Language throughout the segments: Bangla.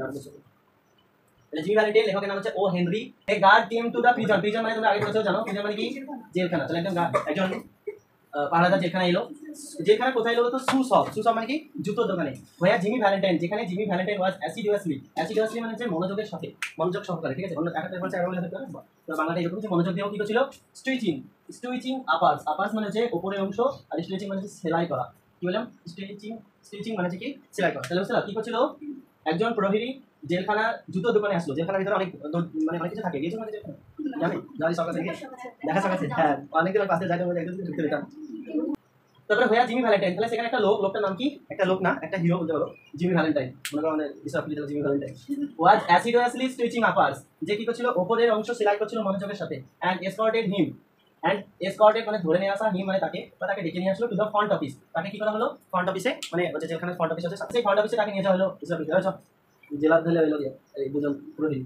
তাহলে জিমি ভ্যালেন্টাইন লেখকের নাম হচ্ছে O Henry. A guard came to the prison. Prison মানে তোমরা আগে পড়েছো জানো, প্রিজন মানে কি জেলখানা। তাহলে একজন পাহারাদার জেলখানা এলো। জেলখানা কোথায় এলো তো সুসব। সুসব মানে কি জুতোর দোকানে। হোয়ার জিমি ভ্যালেন্টাইন, যেখানে জিমি ভ্যালেন্টাইন ওয়াজ অ্যাসিডুয়াসলি। অ্যাসিডুয়াসলি মানে হচ্ছে মনোযোগের সাথে, মনোযোগ সহকারে, ঠিক আছে। অন্য একটা বলছে একটা বলে তো বাংলাটা এরকম হচ্ছে মনোযোগ দিয়েও কি করছিল স্ট্রিচিং। স্ট্রিচিং আপার্স। আপার্স মানে হচ্ছে উপরের অংশ, আর স্ট্রিচিং মানে হচ্ছে সেলাই করা। কি বললাম স্ট্রিচিং। স্ট্রিচিং মানে হচ্ছে কি সেলাই করা। তাহলে বুঝতে কি করছিল একজন প্রহরী জেলখানা জুতোর দোকানে আসলো। জেলখানার ভিতরে অনেক মানে অনেক কিছু থাকে, গিয়েছো মানে জানি জানি সকাল থেকে দেখা সকাল হ্যাঁ অনেকদিন পাশে যাই একদম ঢুকতে পেতাম। তারপরে হইয়া জিমি ভ্যালেন্টাইন। তাহলে সেখানে একটা লোক, লোকটার নাম কি একটা লোক না একটা হিরো বলতে পারো, জিমি ভ্যালেন্টাইন। মনে করো আমাদের বিশ্বকাপ জিমি ভ্যালেন্টাইন ওয়াজ অ্যাসিডুয়াসলি স্টিচিং আপার্স, যে কি করছিল ওপরের অংশ সেলাই করছিল মনোযোগের সাথে। And এসকর্টেড him. অ্যান্ড এসকর্টেড মানে ধরে নিয়ে আসা, হিম মানে তাকে, বা তাকে ডেকে নিয়ে আসলো টু দ্য ফ্রন্ট অফিস। তাকে কি করা হলো ফ্রন্ট অফিসে, মানে হচ্ছে যেখানে ফ্রন্ট অফিস আছে সেই ফ্রন্ট অফিসে তাকে নিয়ে যাওয়া হলো জেলার ধরে এলো এই দুজন পুরোহিত।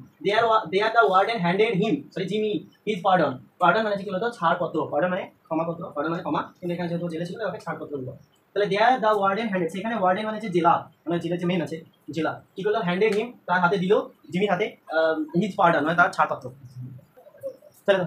There the warden handed him sorry Jimmy his pardon. Pardon মানে কি বলতো ছাড়পত্র। পার্ডন মানে ক্ষমাপত্র, পার্ডন মানে ক্ষমা, কিন্তু এখানে যেহেতু জেলে ছিল ওকে ছাড়পত্র দিল। তাহলে দেয়ার দ্য ওয়ার্ডেন হ্যান্ডেড, সেখানে ওয়ার্ডেন মানে হচ্ছে জেলা, মানে জেলের যে মেন আছে জেলা, কি করলো হ্যান্ডেড হিম তার হাতে দিল, জিমির হাতে হিজ পার্ডন মানে তার ছাড়পত্র। তাহলে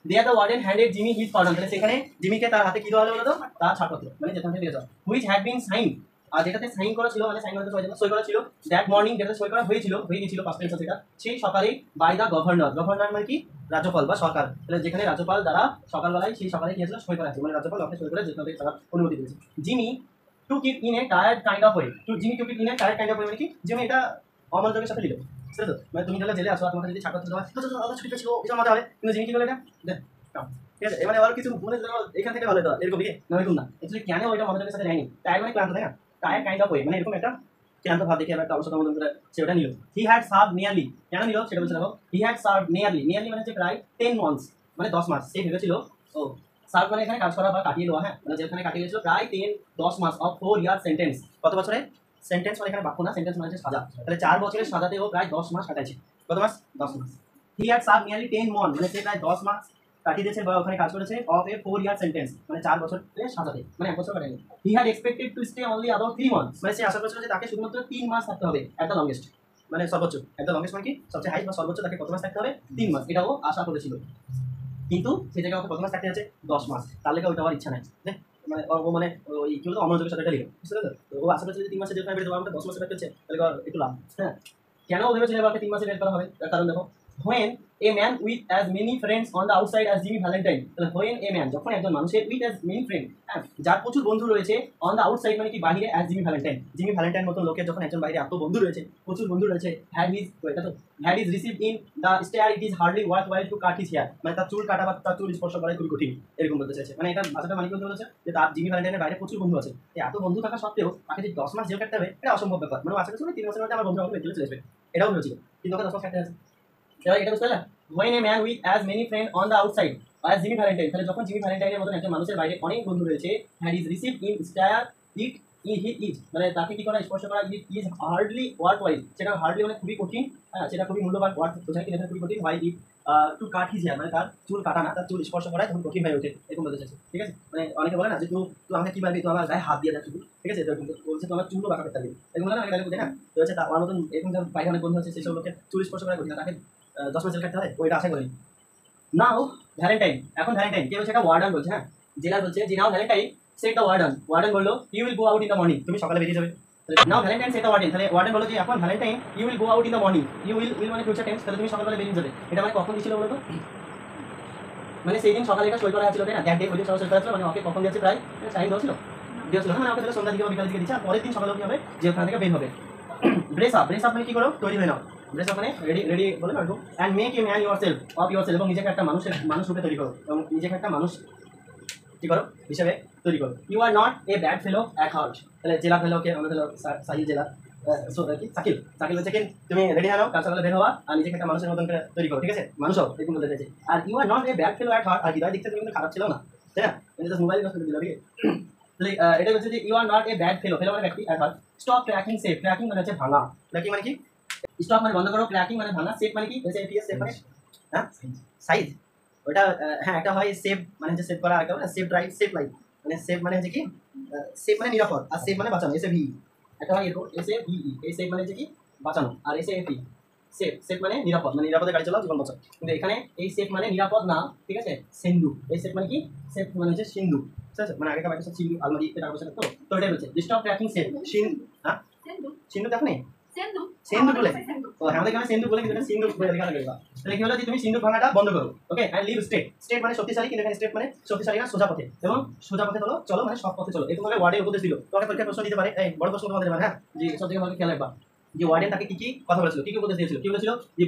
there the warden handed Jimmy his pardon, তাহলে সেখানে জিমিকে তার হাতে কি দেওয়া হলো বলতো তার ছাড়পত্র, মানে যেখান থেকে দিয়েছে হুইচ হ্যাড বিন সাইন, আর যেটাতে সাইন করা ছিল, মানে সাইন করতে সই করা ছিল দ্যাট মর্নিং, যেটা সই করা হয়েছিল হয়ে গিয়েছিল পাস্ট টেন্স সেটা সেই সকালে বাই দ্য গভর্নর। গভর্নর মানে কি রাজ্যপাল বা সরকার। তাহলে যেখানে রাজ্যপাল দ্বারা সকালবেলায় সেই সকালে কি হয়েছিল সই করা আছে, মানে রাজ্যপাল ওকে সই করে যেখানে তারা অনুমতি দিয়েছে। Jimmy to keep in a tired kind of way. To Jimmy to keep in a tired kind of way মানে কি জিমি এটা অমনোযোগের সাথে দিল, ঠিক আছে। মানে তুমি তাহলে জেলে আসো, তোমাকে যদি ছাড়পত্র দেওয়া ছুটি ছিল এটা মজা হবে, কিন্তু জিমি কি করলো এটা দেখ ঠিক আছে। এবারে আর কিছু মনে এখান থেকে ভালো দেওয়া এরকম না এরকম না, অ্যাকচুয়ালি কেন ওইটা মনোযোগের সাথে নেয়নি। টায়ার্ড মানে ক্লান্ত, তাই না, টায়ার্ড কাইন্ড অফ ওয়ে মানে এরকম একটা ক্লান্ত ভাব দেখে একটা অবস্থা মনে করে সেটা নিল। হি হ্যাড সার্ভ নিয়ারলি, কেন নিল সেটা বলছে দেখো। হি হ্যাড সার্ভ নিয়ারলি, নিয়ারলি মানে হচ্ছে প্রায় 10 months মানে 10 মাস। সে ভেবেছিল ও সার্ভ মানে এখানে কাজ করা বা কাটিয়ে দেওয়া, হ্যাঁ মানে যেখানে কাটিয়ে গেছিল প্রায় 10 মাস অফ 4 year সেন্টেন্স। কত বছরে সেন্টেন্স মানে এখানে বাক্য না, সেন্টেন্স মানে হচ্ছে সাজা। তাহলে 4 বছরের সাজাতে ও প্রায় 10 মাস কাটাইছে। কত মাস 10 মাস। He had serve nearly 10 months মানে সে প্রায় 10 মাস কাটিয়ে দিয়েছে বা ওখানে কাজ করেছে অফ এ 4 year সেন্টেন্স মানে 4 বছরের সাজাতে, মানে 1 বছর কাটায়নি। He had expected to stay only about 3 months মানে সে আশা করেছিল যে তাকে শুধুমাত্র 3 মাস থাকতে হবে এট দ্য লংগেস্ট, মানে সর্বোচ্চ এট দ্য লংগেস্ট মানে কি সবচেয়ে হাই বা সর্বোচ্চ তাকে কত মাস থাকতে হবে 3 মাস, এটাও আশা করেছিল। কিন্তু সে জায়গায় ওকে কত মাস থাকতে আছে 10 মাস, তার লেগে ওইটা আমার ইচ্ছা নাই, মানে ও মানে ওই কি বলতো অমনোযোগের সাথে এটা লিখো, বুঝতে পারছো। তো ও আশা করছে যে 3 মাসে যেখানে বেড়ে যাবো আমাকে 10 মাসে থাকতে হচ্ছে, তাহলে একটু লাভ। হ্যাঁ কেন ও ভেবেছিল এবারকে 3 মাসে বের করা হবে, তার কারণ দেখো when a man with as many friends on the outside as Jimmy Valentine, তাহলে when a man যখন একজন মানুষের with as many friends যার প্রচুর বন্ধু রয়েছে on the outside মানে কি বাইরে as Jimmy Valentine, Jimmy Valentine মতো লোকের যখন একজন বাইরে এত বন্ধু রয়েছে প্রচুর বন্ধু রয়েছে had his received in the stare it is hardly worthwhile to cut his hair, মানে তার চুল কাটা বা তার চুল স্পর্শ করা খুবই কঠিন এরকম বলতে চাইছে। মানে এটা ভাষাটা মানে বলতে বলেছে যে তার জিমি ভ্যালেন্টাইনের বাইরে প্রচুর বন্ধু আছে, এত বন্ধু থাকা সত্ত্বেও তাকে যদি 10 মাস জেল কাটতে হবে এটা অসম্ভব ব্যাপার। মানে আশা করছি 3 মাসের মধ্যে আমার বন্ধু আমাকে জেলে চলে আসবে, এটাও ভেবেছিল, কিন্তু ওকে 10 মাস কাটতে আছে। এবার এটা বুঝতে পারলা when a man with as many friends on the outside as Jimmy Valentine, তাহলে যখন জিমি ভ্যালেন্টাইনের মতন একজন মানুষের বাইরে অনেক বন্ধু রয়েছে had is received in stare it he is মানে তাকে কি করা স্পর্শ করা it is hardly worthwhile, সেটা হার্ডলি মানে খুবই কঠিন, হ্যাঁ সেটা খুবই মূল্যবান ওয়ার্ড বোঝায় কি এটা খুবই কঠিন হয় it to cut his hair মানে তার চুল কাটা না তার চুল স্পর্শ করা তখন কঠিন হয়ে ওঠে এরকম বলতে চাইছে, ঠিক আছে। মানে অনেকে বলে না যে তুই আমাকে কি পারবি, তুই আমার গায়ে হাত দিয়ে যাচ্ছ, ঠিক আছে, বলছে তোমার চুলও বাঁকা করতে পারবি এরকম বলে না, অনেকে বুঝে না। তো হচ্ছে তার মতন এরকম বাইরে অনেক বন্ধু আছে সেসব লোকের চুল স্পর্শ করা কঠিন, তাকে 10 মাস জেল কাটতে হয় ওইটা আশা করিনি। নাও ভ্যালেন্টাইন, এখন ভ্যালেন্টাইন কে বলছে এটা ওয়ার্ডন বলছে, হ্যাঁ জেলার বলছে যে now Valentine said the warden, warden বললো you will go out in the morning, তুমি সকালে বেরিয়ে যাবে। Now Valentine said the warden, তাহলে ওয়ার্ডন বললো যে এখন Valentine you will go out in the morning, you will মানে ফিউচার টেন্স, তাহলে তুমি সকালবেলা বেরিয়ে যাবে। এটা মানে কখন দিছিল বলো তো, মানে সেই দিন সকালে এটা সই করা ছিল তাই না, দ্যাট ডে ওই দিন সকালে সই করা ছিল, মানে ওকে কখন দিয়েছে প্রায় টাইম দেওয়া ছিল মানে ওকে তাহলে সন্ধ্যা দিকে বিকাল দিকে দিচ্ছে, আর পরের দিন সকালে কি হবে যে ওখান থেকে বের হবে। ব্রেস আপ, ব্রেস আপ মানে কি করো তৈরি হয়ে নাও, ব্রেস আপ মানে রেডি রেডি বলে না একদম, and make a man yourself of yourself, এবং নিজেকে একটা মানুষ রূপে তৈরি করো, এবং নিজেকে একটা মানুষ কি করো হিসেবে তৈরি করো। You are not a bad fellow at heart, তাহলে জেলা ফেলোকে আমাদের সাহিল জেলা সাকিল সাকিল হচ্ছে কি তুমি রেডি হয়ে নাও কাল সকালে বের হওয়া আর নিজেকে একটা মানুষের মতন করে তৈরি করো, ঠিক আছে মানুষ হোক এরকম বলতে চাইছে। আর you are not a bad fellow at heart, আর হৃদয় দিকটা তুমি কিন্তু খারাপ ছিল না, তাই না, মোবাইল নষ্ট করে দিল, ঠিক আছে। তাহলে এটা হচ্ছে যে you are not a bad fellow, fellow মানে ব্যক্তি at heart. Stop cracking safe, cracking মানে হচ্ছে ভাঙা, ক্র্যাকিং মানে কি স্টপ মানে বন্ধ করো, ক্র্যাকিং মানে ভাঙা, সেফ মানে কি সেফ মানে হ্যাঁ সাইজ ওটা, হ্যাঁ একটা হয় সেভ মানে হচ্ছে সেভ করা, আর একটা সেভ ড্রাইভ সেভ লাইফ, মানে সেভ মানে হচ্ছে কি সেভ মানে নিরাপদ, আর সেভ মানে বাঁচানো, এসে ভি একটা হয় এরকম এসে ভি, এই সেভ মানে হচ্ছে কি বাঁচানো, আর এসএফই সেফ, সেফ মানে নিরাপদ, মানে নিরাপদে গাড়ি চালাও জীবন বাঁচাও। কিন্তু এখানে এই সেফ মানে নিরাপদ না, ঠিক আছে, সিন্ধু। এই সেফ মানে কি, সেফ মানে হচ্ছে সিন্ধু, ঠিক আছে, মানে আগেকার বাইকের সিন্ধু আলমারি এটা বসে তো, তো এটাই বলছে স্টপ ট্র্যাকিং সেফ হ্যাঁ সিন্ধু দেখো নি সিন্ধু বলে, তো আমাদের এখানে সিন্ধু বলে, কিন্তু এটা সিন্ধু বলে লেখা থাকে। তাহলে কি হলো যে তুমি সিন্ধু ভাঙাটা বন্ধ করো, ওকে, এন্ড লিভ স্টেট। স্টেট মানে শক্তিশালী, কিন্তু এখানে স্টেট মানে শক্তিশালী না, সোজা পথে, এবং সোজা পথে চলো, চলো মানে সৎ পথে চলো। এরকম ভাবে ওয়ার্ডের উপদেশ দিল। তোমাকে পরীক্ষায় প্রশ্ন দিতে পারে, এই বড় প্রশ্ন তোমাদের দেবে, হ্যাঁ, যে সব থেকে ভালো খেয়াল রাখবা যে ওয়ার্ডেন তাকে কি কি কথা বলেছিল, কি কি উপদেশ দিয়েছিল, কি বলেছিল যে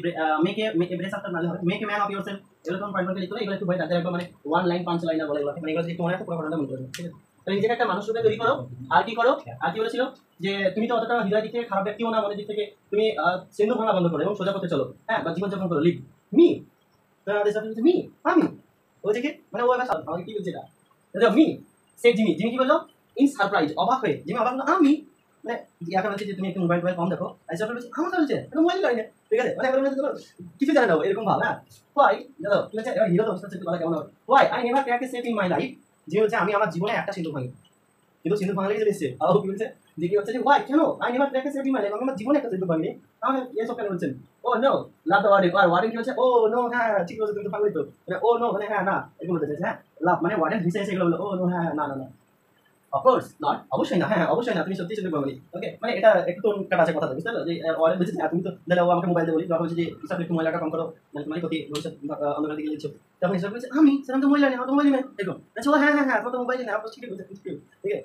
মেক এ ব্রেস আফটার নালে হবে, make a man of yourself. এগুলো তোমার পয়েন্ট লিখতে হবে, এগুলো একটু ভয় তাদের একদম মানে ওয়ান লাইন পাঁচ লাইন না বলে, এগুলো মানে এগুলো যদি মনে রাখো পুরো ঘটনাটা মনে করবে, ঠিক আছে। তাহলে নিজেকে একটা মানুষ রূপে তৈরি করো। আর কি করো, আর কি বলেছিল যে তুমি তো অতটা হৃদয় দিক থেকে খারাপ ব্যক্তিও না, মনের দিক থেকে তুমি সিন্ধু ভাঙা বন্ধ করো এবং সোজা পথে চলো, হ্যাঁ, বা জীবনযাপন করো, লিভ মি মি আমি, ওই যে কি মানে ও এবার আমাকে কি বলছে এটা মি সে জিমি, জিমি কি বললো, ইন সারপ্রাইজ, অবাক হয়ে, জিমি অবাক হলো, আমি মানে ইয়াকে বলছে যে তুমি একটু মোবাইল কম দেখো, আইসা বলছে আমার চলছে এটা মোবাইল করি না, ঠিক আছে, মানে কিছু জানে না এরকম ভাব, হ্যাঁ, হোয়াই দাদা ঠিক আছে, এবার হিরো তো অবস্থা বলা কেমন হবে, why I never crack a safe in my life. যে হচ্ছে আমি আমার জীবনে একটা সিন্ধু ভাঙি, কিন্তু সিন্ধু ভাঙা লেগে এসেছে, আর কি বলছে যে কি হচ্ছে যে হোয়াই কেন I never crack a safe in my life, আমি আমার জীবনে একটা সিন্ধু ভাঙিনি, আমি এসব কেন বলছেন, oh no love the warden, আর ওয়ার্ডেন কি হচ্ছে, ও নো হ্যাঁ ঠিক বলছো, কিন্তু ভাঙলি তো, মানে ও নো মানে হ্যাঁ না, এরকম বলতে চাইছে, হ্যাঁ, লাভ মানে ওয়ার্ডেন ভিসে এসে এগুলো বললো, ও নো হ্যাঁ না না না, অফকোর্স নট, অবশ্যই না, হ্যাঁ অবশ্যই না, তুমি সত্যি শুনতে পাবনি, ওকে, মানে এটা একটু টোন কাটা আছে কথা, বুঝতে পারলো যে ওয়ার্ডেন বলছে তুমি তো তাহলে ও আমাকে মোবাইল দিয়ে বলি, যখন বলছে যে হিসাব একটু ময়লাটা কম করো, মানে তোমার ক্ষতি ভবিষ্যৎ অন্ধকার দিকে দিচ্ছ, তখন হিসাব বলছে আমি সেরকম তো ময়লা নেই, আমার তো মোবাইল নেই, দেখো আচ্ছা হ্যাঁ হ্যাঁ হ্যাঁ তোমার তো মোবাইল নেই, আপনার ঠিক বলছে, ঠিক আছে,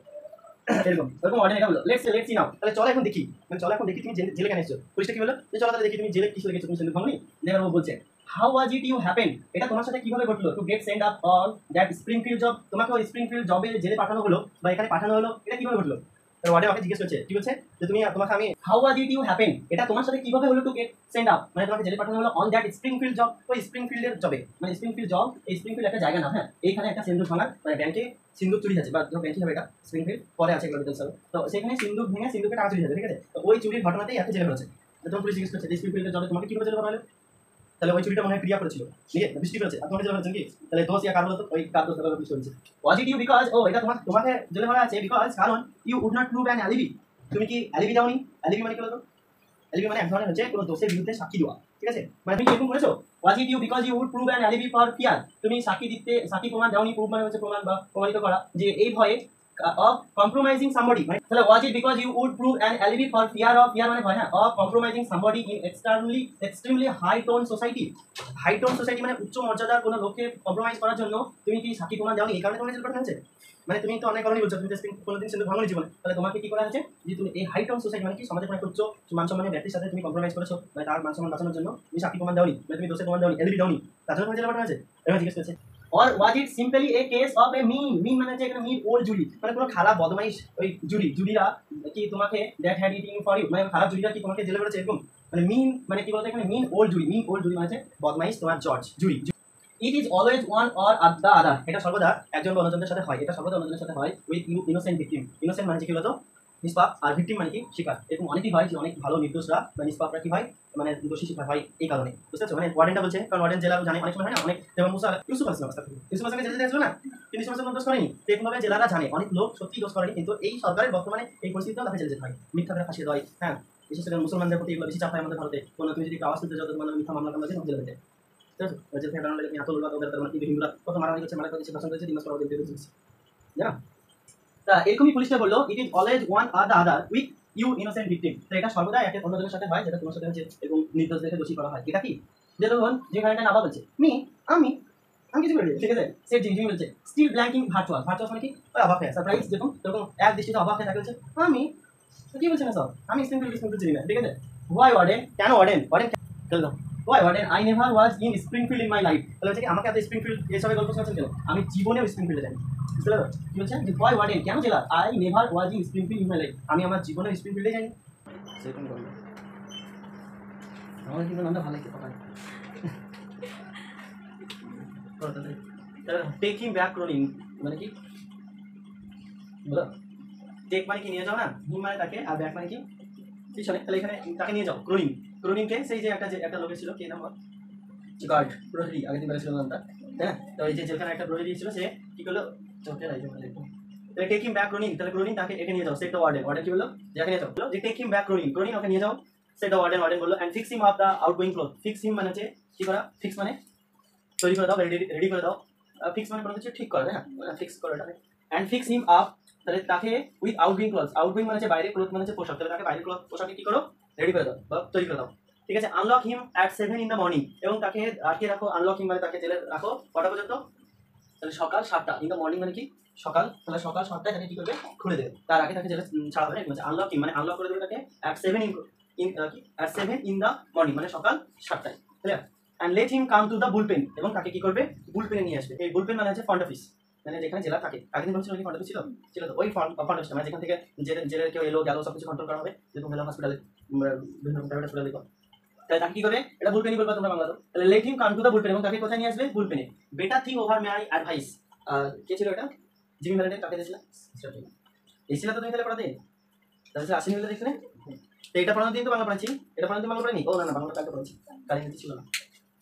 এরকম এরকম ওয়ার্ডেন এটা বললো, লেটস সি নাও, তাহলে চলো এখন দেখি, মানে চলো এখন দেখি তুমি জেলে কেন এসেছো, পুলিশটা কি বললো যে চলো তাহলে দেখি তুমি জেলে কিছু লেগেছো, তুমি সিন্ধু ভাঙনি, দেখো ও বলছে how was it you happen, এটা তোমার সাথে কিভাবে ঘটলো, to get sent up on that Springfield job, তোমাকে ওই স্প্রিংফিল্ড জবে জেলে পাঠানো হলো বা এখানে পাঠানো হলো, এটা কিভাবে ঘটলো। ওয়ার্ডেন আমাকে জিজ্ঞেস করছে, কি বলছে যে তুমি তোমাকে আমি how was it you happen, এটা তোমার সাথে কিভাবে হলো, টু গেট সেন্ড আপ মানে তোমাকে জেলে পাঠানো হলো অন দ্যাট স্প্রিংফিল্ড জব, ওই স্প্রিংফিল্ডের জবে, মানে স্প্রিংফিল্ড জব, এই স্প্রিংফিল্ড একটা জায়গা না, হ্যাঁ, এইখানে একটা সিন্ধু ভাঙার মানে ব্যাংকে সিন্ধু চুরি আছে, বা ব্যাংকে হবে এটা স্প্রিংফিল্ড পরে আছে এগুলো ডিটেলস হবে, তো সেখানে সিন্ধু ভেঙে সিন্ধুকে টাকা চুরি আছে, ঠিক আছে, তো ওই চুরির ঘটনাতেই এত জেলে হয়েছে। তোমার পুলিশ জিজ্ঞেস করছে স্প্রিংফিল্ডের জবে তোমাকে কিভাবে জেলে পাঠালো, তাহলে ওই চুরিটা মনে হয় ক্রিয়া করেছিল, ঠিক আছে, বৃষ্টি করেছে, আর তোমাকে জেলে হয়েছে কি, তাহলে দোষ ইয়া কারণ হতো ওই কার দোষ তাহলে পুলিশ করেছে, ওয়াজ ইট ইউ বিকজ, ও এটা তোমাকে জেলে ভরা আছে বিকজ কারণ you would not prove an alibi, তুমি কি অ্যালিবি দাওনি, অ্যালিবি মানে কি বলতো, অ্যালিবি মানে এক ধরনের হচ্ছে কোনো দোষের বিরুদ্ধে সাক্ষী দেওয়া, ঠিক আছে, মানে তুমি এরকম করেছো, was it you because you would prove an alibi for fear, তুমি সাক্ষী দিতে সাক্ষী প্রমাণ দাওনি, প্রুভ মানে হচ্ছে প্রমাণ বা প্রমাণিত করা, যে এই ভয়ে of compromising somebody, মানে তাহলে was it because you would prove an alibi for fear of, fear মানে ভয়, হ্যাঁ, of compromising somebody in extremely high tone society, high tone society মানে উচ্চ মর্যাদার কোনো লোককে কম্প্রোমাইজ করার জন্য তুমি কি সাক্ষী প্রমাণ দাওনি, এই কারণে তোমাকে জেল পাঠানো হয়েছে, মানে তুমি তো অনেক কারণেই বলছো তুমি কোনোদিন সিন্ধু ভাঙনি জীবনে, তাহলে তোমাকে কি করা হয়েছে যে তুমি এই হাই টোন সোসাইটি মানে কি সমাজের কোনো উচ্চ মান সম্মানের ব্যক্তির সাথে তুমি কম্প্রোমাইজ করেছো, মানে তার মান সম্মান বাঁচানোর জন্য তুমি সাক্ষী প্রমাণ দাওনি, মানে তুমি দোষের প্রমাণ দাওনি, এলিবি দাওনি, তার জন্য তোমাকে জেলে পাঠানো হয়েছে, এবার জিজ্ঞেস করছে or was it simply a case of a mean মানে হচ্ছে এখানে mean old জুরি, মানে কোনো খারাপ বদমাইশ ওই জুরিরা কি তোমাকে that had eating for you, মানে খারাপ জুরিরা কি তোমাকে জেলে করেছে এরকম, মানে mean মানে কি বলতে এখানে mean old জুরি মানে হচ্ছে বদমাইশ তোমার George jury. It is always one or the other, এটা সর্বদা একজন বা অন্যজনের সাথে হয়, এটা সর্বদা অন্যজনের সাথে হয় with innocent victim, innocent মানে কি বলতো নিষ্পাপ, আর ভিকটিম মানে কি শিকার, এরকম অনেকই হয় যে অনেক ভালো নির্দোষরা বা নিষ্পাপরা কি হয় মানে দোষী শিকার হয় এই কারণে, বুঝতে পারছো, মানে ওয়ার্ডেনটা বলছে, কারণ ওয়ার্ডেন জেলা জানে অনেক সময় হয় না, অনেক যেমন ইউসুফ আসলামকে জেলে আসলো না, তিনি সমস্ত দোষ করেনি, এরকমভাবে জেলারা জানে অনেক লোক সত্যি দোষ করেনি, কিন্তু এই সরকারের বর্তমানে এই পরিস্থিতিতেও তাকে জেলে যেতে হয়, মিথ্যা করে ফাঁসিয়ে দেয়, হ্যাঁ, বিশেষ করে মুসলমানদের প্রতি এগুলো বেশি চাপ হয় আমাদের ভারতে, কোনো তুমি যদি আওয়াজ তুলতে যাও তোমার মিথ্যা মামলা করলে জেলে যেতে, ঠিক আছে, জেল থেকে বেরোনো এত উল্লাদ ওদের মানে কিন্তু হিন্দুরা কত মারামারি করছে ভাষণ করেছে 3 মাস পর ওদের জেলে দিচ্ছে, জানো, তা এরকমই পুলিশটা বললো it is always one or the other with you innocent victim, তো এটা সর্বদা একটা অন্যজনের সাথে হয় যেটা তোমার সাথে হচ্ছে এবং নির্দোষদেরকে দোষী করা হয়, এটা কি যে ধরুন যেখানে একটা নাবা বলছে আমি কিছু করি, ঠিক আছে, সে জিমি বলছে স্টিল ব্ল্যাঙ্কিং ভার্চুয়াল মানে কি ওই অবাক হয়ে সারপ্রাইজ যেরকম এক দৃষ্টিতে অবাক হয়ে থাকে বলছে আমি কি বলছে না সব, আমি স্প্রিংফিল্ড চিনি না, ঠিক আছে, হোয়াই ওয়ার্ডেন কেন ওয়ার্ডেন চলে দাও, why warden I never was in Springfield in my life, তাহলে হচ্ছে কি আমাকে এত স্প্রিংফিল্ড এসবের গল্প শোনাচ্ছেন কেন, আমি জীবনেও স্প্রিংফিল্ডে যাই, বুঝতে পারো কি বলছেন যে হোয়াই ওয়ার্ডেন কেন জেলা, I never was in Springfield in my life, আমি আমার জীবনে স্প্রিংফিল্ডে যাই, সেরকম বললো আমার কিন্তু নামটা ভালো লাগছে কথা টেক হিম ব্যাক রোলিং মানে কি বলো, টেক মানে কি নিয়ে যাও না, হিম মানে তাকে, আর ব্যাক মানে কি পিছনে, তাহলে এখানে তাকে নিয়ে যাও, ক্রোনিংকে সেই যে একটা লোকের ছিল কি নাম গার্ড প্রহরী, আগের দিন বলেছিল নামটা, হ্যাঁ, তো এই যে যেখানে একটা প্রহরী ছিল সে কি করলো চোখে রাইজে মানে তাহলে টেক হিম ব্যাক রোলিং, তাহলে ক্রোনিং তাকে একে নিয়ে যাও, সেট দ্য ওয়ার্ডেন কি বললো যাকে নিয়ে যাও, যে টেক হিম ব্যাক ক্রোনিং ওকে নিয়ে যাও সেট দ্য ওয়ার্ডেন, ওয়ার্ডেন বললো, and fix him of the outgoing cloth. Fix him মানে হচ্ছে কি করা, ফিক্স মানে তৈরি করে দাও, রেডি করে দাও। ফিক্স মানে কোনো কিছু ঠিক করা, তাই না, ফিক্স করে ওটাকে। অ্যান্ড ফিক্স হিম আপ, তাহলে তাকে উইথ আউটগোয়িং ক্লথ, আউটগোয়িং মানে হচ্ছে বাইরে, ক্লথ মানে হচ্ছে পোশাক, তাহলে তাকে বাইরের ক্লথ পোশাকে কি করো, রেডি করে দাও বা তৈরি করে দাও, ঠিক আছে। Unlock him at 7 in the morning, এবং তাকে আটকে রাখো, আনলক হিম মানে তাকে জেলে রাখো কটা পর্যন্ত, তাহলে সকাল 7টা, ইন দ্য মর্নিং মানে কি সকাল, তাহলে সকাল 7টায় তাকে কি করবে, খুলে দেবে, তার আগে তাকে জেলে ছাড়া হবে না। আনলক হিম মানে আনলক করে দেবে তাকে অ্যাট 7 in the morning মানে সকাল 7টায়, clear. And let him come to the bullpen, এবং তাকে কি করবে, বুলপেনে নিয়ে আসবে। এই বুলপেন মানে হচ্ছে ফ্রন্ট অফিস, মানে যেখানে জেলা থাকে। আগের দিন বলছিল কি ফ্রন্ট অফিস ছিল, ছিল তো ওই ফ্রন্ট অফিস মানে যেখান থেকে জেলের কেউ এলো গেল সব কিছু কন্ট্রোল করা হবে, যেরকম হলো হসপিটালে, বিভিন্ন প্রাইভেট হসপিটালে দেখো। তাহলে তাকে কি করবে, এটা বুলপেনই বলবা তোমরা বাংলাতে। তাহলে let him come to the bullpen, এবং তাকে কোথায় নিয়ে আসবে, বুলপেনে। Better thing over my advice, কে ছিল এটা, জিমি ম্যালেন্ডের, কাকে দিয়েছিলাম, এসেছিল তো তুমি তাহলে পড়াতে, তাহলে আসেনি বলে দেখলে। তো এটা পড়ানোর দিন তো বাংলা পড়াচ্ছি, এটা পড়ানোর দিন বাংলা পড়াইনি, ও না না বাংলা কালকে পড়াচ্ছি, কাল ইংরেজি ছিল না।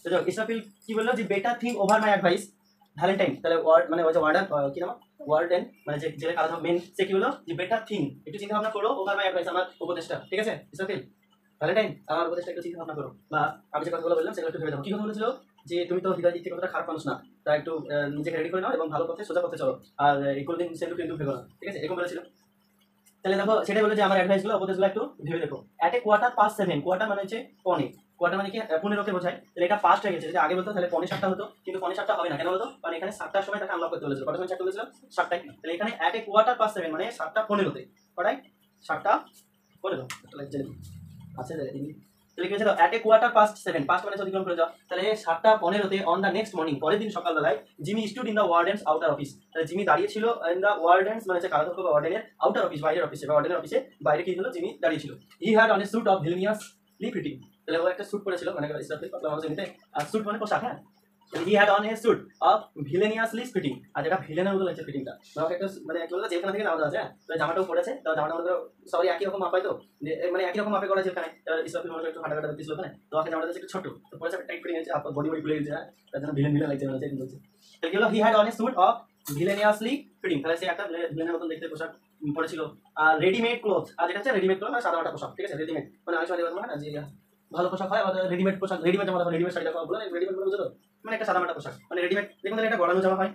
তো যাও, ইসরাফিল কি বললো যে better thing over my advice Valentine, তাহলে ওয়ার্ড মানে ওই যে ওয়ার্ডার কি নাম, ওয়ার্ডেন মানে যে জেলে কাজ মেন, সে কি বললো যে বেটার থিং, একটু চিন্তা ভাবনা করো, ওভার মাই অ্যাডভাইস আমার উপদেশটা, ঠিক আছে ইসরাফিল, ভ্যালেন্টাইন আমার উপদেশটা একটু চিন্তা ভাবনা করো, বা আমি যে কথাগুলো বললাম সেগুলো একটু ভেবে দাও। কি কথা বলেছিল যে তুমি তো হৃদয় দিক থেকে কতটা খারাপ মানুষ না, তা একটু নিজেকে রেডি করে নাও এবং ভালো পথে সোজা পথে চলো, আর এই কোনোদিন সেলু কিন্তু ভেবো না, ঠিক আছে, এরকম বলেছিল। তাহলে দেখো সেটাই বলে যে আমার অ্যাডভাইসগুলো উপদেশগুলো একটু ভেবে দেখো। অ্যাট এ 7:15, কোয়ার্টার মানে হচ্ছে পনে, কোয়ার্টার মানে কি 15কে বোঝায়, তাহলে এটা পাস্ট হয়ে গেছে, যদি আগে বলতো তাহলে 6:45 হতো, কিন্তু 6:45 হবে না, কেন বলতো, কারণ এখানে 7টার সময় তাকে আনলক করতে বলেছিল, কটার সময় 7টা বলেছিল, 7টায়, তাহলে এখানে অ্যাট এ 7:15 মানে 7:15, কটায়, 7:15, আচ্ছা তাহলে কি হয়েছে, অ্যাট এ 7:15, পাস্ট মানে অতিক্রম করে যাও, তাহলে 7:15 অন দ্য নেক্সট মর্নিং, পরের দিন সকালবেলায় Jimmy stood in the warden's outer office, তাহলে জিমি দাঁড়িয়েছিল ইন দ্য ওয়ার্ডেন্স মানে হচ্ছে কারাধ্যক্ষ বা ওয়ার্ডেনের আউটার অফিস, বাইরের অফিসে বা ওয়ার্ডেনের অফিসে বাইরে কি হলো, জিমি দাঁড়িয়েছিল। হি had on a suit of villainously fitting, তাহলে ও একটা স্যুট পরেছিল, মানে আর স্যুট মানে পোশাক, হ্যাঁ, he had on a suit of villainously fitting, আর যেটা ভিলেনের মতো লাগছে ফিটিংটা, মানে একটা মানে কি বলতো যেখানে থেকে নামানো আছে, তো জামাটাও পড়েছে, তো জামাটা মধ্যে সবাই একই রকম মাপাই, তো মানে একই রকম মাপে করা যেখানে ইসরাফিল মনে একটু হাঁটা দিচ্ছিল ওখানে, তো ওখানে জামাটা একটু ছোট, তো পড়েছে টাইট করে নিয়েছে, বডি বডি খুলে গেছে, তার জন্য ভিলেন ভিলেন লাগছে, মানে বলছে তাহলে কি হলো, হি had on a suit of villainously fitting, তাহলে সে একটা ভিলেনের মতন দেখতে পোশাক পড়েছিল। আর রেডিমেড ক্লথ, আর যেটা হচ্ছে রেডিমেড ক্লথ মানে সাদামাটা পোশাক, ঠিক আছে, রেডিমেড মানে অনেক সময় হয় না যে ভালো পোশাক হয়, আমাদের রেডিমেড পোশাক, রেডিমেড জামা, রেডিমেড শাড়ি বলে রেডিমেড বলে বুঝলো, মানে একটা সাদামাটা পোশাক মানে রেডিমেড, দেখুন এটা গড়ানো জামা হয়,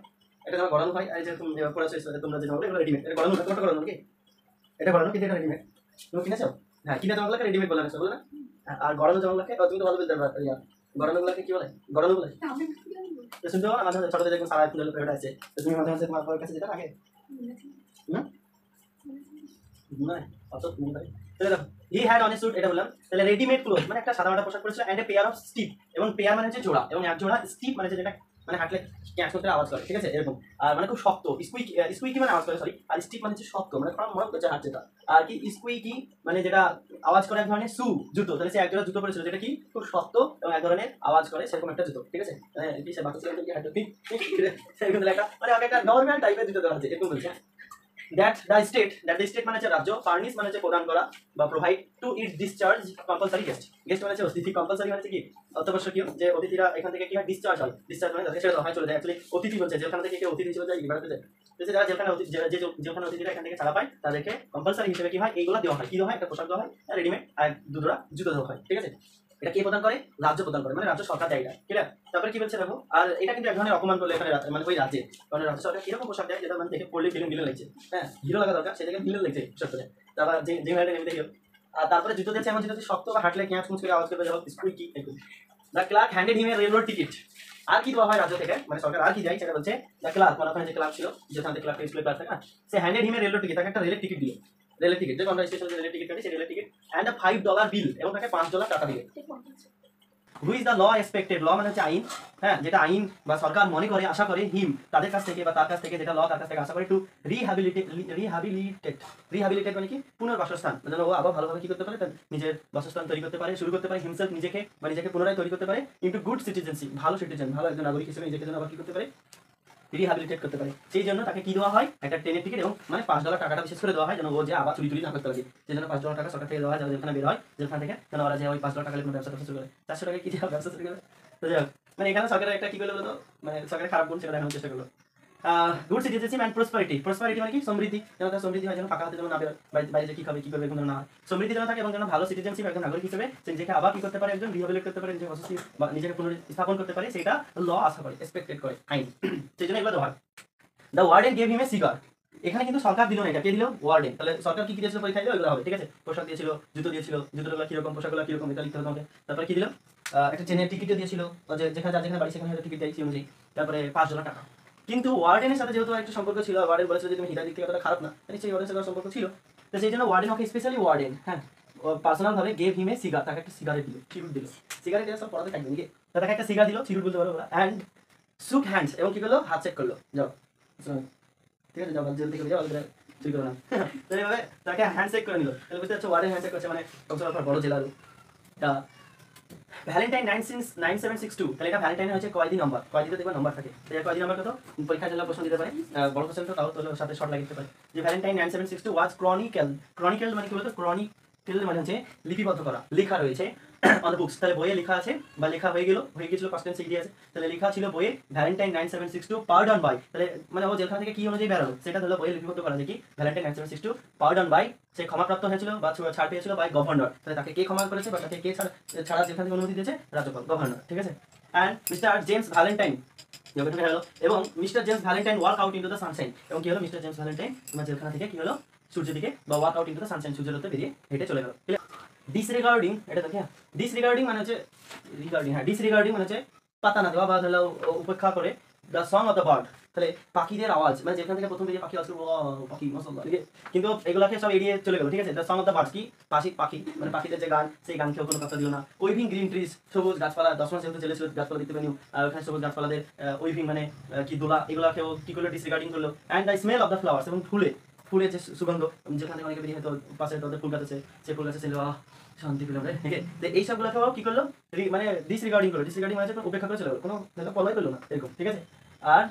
এটা জামা গড়ানো হয়, এই যে তুমি পড়েছো তোমরা যে জামা এগুলো রেডিমেড, এটা গড়ানো, এটা গড়ানো কি, এটা গড়ানো কিন্তু এটা রেডিমেড, তুমি কিনেছো, হ্যাঁ কিনে জামাগুলোকে রেডিমেড বলে বলে না, আর গড়ানো জামাগুলোকে তুমি তো ভালো বলতে পারবে, গড়ানোগুলোকে কি বলে, গড়ানো বলে, তো শুনতে পাবো না, মাঝে মাঝে ছোটদের দেখুন সারা ফুলের ফেভারিট আছে, তো তুমি মাঝে মাঝে তোমার বাবার কাছে যেটা আগে মানে অত মনে হয়, তাহলে দেখো হি হ্যাড অন এ স্যুট, এটা বললাম, তাহলে রেডিমেড ক্লোথ মানে একটা সাদামাটা পোশাক পরেছিল, and a pair of steep, এবং পেয়ার মানে হচ্ছে জোড়া, এবং এক জোড়া স্টিপ মানে যেটা মানে হাঁটলে ক্যাচ করতে আওয়াজ করে, ঠিক আছে এরকম, আর মানে খুব শক্ত, স্কুইকি মানে আওয়াজ করে, সরি, আর স্টিপ মানে হচ্ছে শক্ত, মানে খড়ম মড়ক করছে হাঁটছে, আর কি স্কুইকি মানে যেটা আওয়াজ করে এক ধরনের শু, জুতো, তাহলে সে এক জোড়া জুতো পরেছিল যেটা কি খুব শক্ত এবং এক ধরনের আওয়াজ করে, সেরকম একটা জুতো, ঠিক আছে, কি সে বাচ্চা ছেলে কি হাঁটতে সেরকম একটা মানে একটা নর্মাল টাইপের জুতো দেওয়া হচ্ছে, এরকম বলছে। that the state মানে হচ্ছে রাজ্য, ফার্নিশ মানে হচ্ছে প্রদান করা বা প্রোভাইড টু ইট ডিসচার্জ কম্পালসারি গেস্ট, গেস্ট মানে হচ্ছে অতিথি, কম্পালসারি মানে কি অত্যাবশ্যকীয়, যে অতিথিরা এখান থেকে কি হয় ডিসচার্জ হয়, ডিসচার্জ মানে তাদের ছেড়ে দেওয়া হয়, চলে যায়, অ্যাকচুয়ালি অতিথি বলছে যেখান থেকে কেউ অতিথি হিসেবে যায় বেড়াতে যায়, যারা যেখানে যেখানে অতিথিরা এখান থেকে ছাড়া পায় তাদেরকে কম্পালসারি হিসেবে কি হয় এইগুলো দেওয়া হয়, কি দেওয়া হয়, একটা পোশাক দেওয়া হয়, রেডিমেড আর দুজোড়া জুতো দেওয়া হয়, ঠিক আছে, এটা কে প্রদান করে, রাজ্য প্রদান করে, মানে রাজ্য সরকার দেয় এটা, ঠিক আছে। তারপরে কি বলছে দেখো, আর এটা কিন্তু এক ধরনের অপমান করলে এখানে মানে ওই রাজ্যে, কারণ রাজ্য সরকার কিরকম পোশাক দেয় যেটা মানে দেখে পড়লে ভিলেন ভিলেন লাগছে, হ্যাঁ হিরো লাগা দরকার, সেটাকে ভিলেন লাগছে পোশাক করে, তারপর যে যে মেয়েটা নেমে দেখো, আর তারপরে জুতো দিচ্ছে এমন যেটা শক্ত বা হাঁটলে ক্যাঁচ মুচ করে আওয়াজ করবে, যখন স্কুইকি এরকম। The clerk handed him a railroad ticket, আর কি দেওয়া হয় রাজ্য থেকে, মানে সরকার আর কি দেয় সেটা বলছে, দ্য ক্লার্ক মানে ওখানে যে ক্লার্ক ছিল, যেখান থেকে ক্লার্ক স্কুলে ক্লার্ক থাকে না, সে handed him a railroad ticket, তাকে একটা রেলের টিকিট দিল, রেলের টিকিট দেখো আমরা স্টেশনে রেলের টিকিট কাটি, সেই রেলের টিকিট অ্যান্ড $5 বিল, এবং তাকে $5 টাকা দিল। Who is the law expected, law মানে হচ্ছে আইন, হ্যাঁ যেটা আইন বা সরকার মনে করে আশা করে হিম তাদের কাছ থেকে বা তার কাছ থেকে, যেটা ল তার কাছ থেকে আশা করে, টু রিহ্যাবিলিটেট মানে কি পুনর্বাসস্থান, যেন ও আবার ভালোভাবে কি করতে পারে, তার নিজের বাসস্থান তৈরি করতে পারে, শুরু করতে পারে, হিমসেলফ নিজেকে বা নিজেকে পুনরায় তৈরি করতে পারে, ইন্টু গুড সিটিজেনশিপ, ভালো সিটিজেন, ভালো একজন নাগরিক হিসেবে নিজেকে যেন আবার কি করতে পারে, রিহ্যাবিলিটেট করতে পারে, সেই জন্য তাকে কি দেওয়া হয়, একটা ট্রেনের টিকিট, এবং মানে $5 টাকাটা বিশেষ করে দেওয়া হয়, যেন ও যে আবার চুরি না করতে লাগে, সেই জন্য $5 টাকা সরকার থেকে দেওয়া হয়, যেখানে বের হয় যেখান থেকে, যেন ওরা যে ওই $5 টাকা কোনো ব্যবসা শুরু করে, 400 টাকা কি দেওয়া ব্যবসা শুরু করে, তো যাই হোক মানে এখানে সরকারের একটা কি বলে বলতো, মানে সরকারের খারাপ গুণ সেটা দেখানোর চেষ্টা করলো। Good citizenship and prosperity. Prosperity মানে কি সমৃদ্ধি, যেন তার সমৃদ্ধি হয়, যেন ফাঁকা হাতে যেন না বেরোয়, বাইরে যে কি খাবে কি করবে এরকম যেন না হয়, সমৃদ্ধি যেন থাকে এবং যেন ভালো সিটিজেনশিপ একজন নাগরিক হিসেবে সে নিজেকে আবার কি করতে পারে, একজন রিহ্যাবিলিট করতে পারে, নিজেকে বসতি বা নিজেকে পুনর্স্থাপন করতে পারে, সেটা ল আশা করে, এক্সপেক্টেড করে আইন। সেই জন্য এগুলো দেওয়া হয়। The warden gave him A cigar. এখানে কিন্তু সরকার দিল না, এটা কে দিল? ওয়ার্ডেন। তাহলে সরকার কি কি দিয়েছিল পরীক্ষা দিল, এগুলো হবে, ঠিক আছে। পোশাক দিয়েছিল, জুতো দিয়েছিল, জুতোগুলো কিরকম, পোশাকগুলো কিরকম, এটা লিখতে হবে তোমাকে। তারপরে কি দিল? একটা ট্রেনের টিকিটও দিয়েছিল, যেখানে বাড়ি সেখানে হয়তো টিকিট দেয় সেই অনুযায়ী। তারপরে 5 টাকা। কিন্তু ওয়ার্ডেনের সাথে যেহেতু একটু সম্পর্ক ছিল, ওয়ার্ডেন বলেছিল যে তুমি হিদার দিক থেকে অতটা খারাপ না, নিশ্চয়ই ওয়ার্ডেনের সাথে সম্পর্ক ছিল। তো সেই জন্য ওয়ার্ডেন ওকে স্পেশালি ওয়ার্ডেন, হ্যাঁ, পার্সোনাল ভাবে গেভ হিম এ সিগার, তাকে একটা সিগারেট দিল, চিরুট দিল। সিগারেট সব পড়াতে থাকবে নাকি, তাকে একটা সিগার দিল, চিরুট বলতে পারো, অ্যান্ড শুক হ্যান্ডস, এবং কি করলো? হাত চেক করলো, যাও ঠিক আছে, যাও জেল থেকে যাও, চুরি করো না। তো এইভাবে তাকে হ্যান্ডশেক করে নিল। তাহলে বুঝতে পারছো ওয়ার্ডেন হ্যান্ডশেক করছে মানে কমসে কম বড় জেলার। ভ্যালেন্টাইন 9762, তাহলে এটা ভ্যালেন্টাইন হচ্ছে কয়দি নম্বর, কয়দিতে দেখবে নম্বর থাকে, তো কয়দি নম্বর কত? পরীক্ষার জন্য প্রশ্ন দিতে পারে, বড় প্রশ্ন তো তাও তোর সাথে শর্ট লাগিয়ে দিতে পারে। যে ভ্যালেন্টাইন 9762 ওয়াজ ক্রনিকেল। ক্রনিকেল মানে কি বলতো? ক্রনিকেল মানে হচ্ছে লিপিবদ্ধ করা, লেখা রয়েছে অন দ্য বুকস। তাহলে বইয়ে লেখা আছে বা লেখা হয়ে গেছিল, কনস্ট্যান্ট সিগরি আছে, তাহলে লেখা ছিল বইয়ে ভ্যালেন্টাইন 9762 পার্ডন বাই। তাহলে মানে ও জেলখানা থেকে কি অনুযায়ী বেরোলো সেটা হলো বইয়ে লিপিবদ্ধ করা, যে কি ভ্যালেন্টাইন 9762 পার্ডন বাই, সে ক্ষমাপ্রাপ্ত হয়েছিল বা ছাড় পেয়েছিল বাই গভর্নর। তাহলে তাকে কে ক্ষমা করেছে বা তাকে কে ছাড়া জেলখানা থেকে অনুমতি দিয়েছে? রাজ্যপাল, গভর্নর, ঠিক আছে। অ্যান্ড মিস্টার জেমস ভ্যালেন্টাইন, এবং mister James Valentine work out into the Sunshine, এবং কি হলো? মিস্টার জেমস ভ্যালেন্টাইন তোমার জেলখানা থেকে কি হলো? সূর্যের দিকে, বা work out into the Sunshine, সূর্যের আলোতে বেরিয়ে হেঁটে চলে গেল। ডিসরিগার্ডিং, এটা দেখে ডিসরিগার্ডিং মানে হচ্ছে রিগার্ডিং, হ্যাঁ, ডিসরিগার্ডিং মানে হচ্ছে পাতা না দেওয়া বা ধরো উপেক্ষা করে the song of the bird, তাহলে পাখিদের আওয়াজ, মানে যেখান থেকে প্রথম দিকে পাখি আওয়াজ করবো পাখি মাশাআল্লাহ, ঠিক আছে, কিন্তু এগুলোকে সব এড়িয়ে চলে গেল, ঠিক আছে। The song of the birds কি পাখি মানে পাখিদের যে গান, সেই গানকেও কোনো কথা দিল না। উইভিং গ্রিন ট্রিজ, সবুজ গাছপালা, 10 মাস যেহেতু জেলে ছিল গাছপালা দেখতে পাইনি, আর ওখানে সবুজ গাছপালাদের উইভিং মানে কি দোলা, এগুলোকেও কি করলো? ডিসরিগার্ডিং করলো। And the smell of the flowers, এবং ফুলের যে সুগন্ধ, যেখান থেকে অনেকে বেরিয়ে হয়তো পাশে তাদের ফুল গাছ আছে, সেই ফুল গাছে ছিল শান্তি পেলাম রে, ঠিক আছে। তো এই সবগুলোকেও কি করলো? মানে ডিসরিগার্ডিং করলো। ডিসরিগার্ডিং মানে উপেক্ষা করে চলে গেলো, কোনো ফলোই করলো না এরকম, ঠিক আছে। আর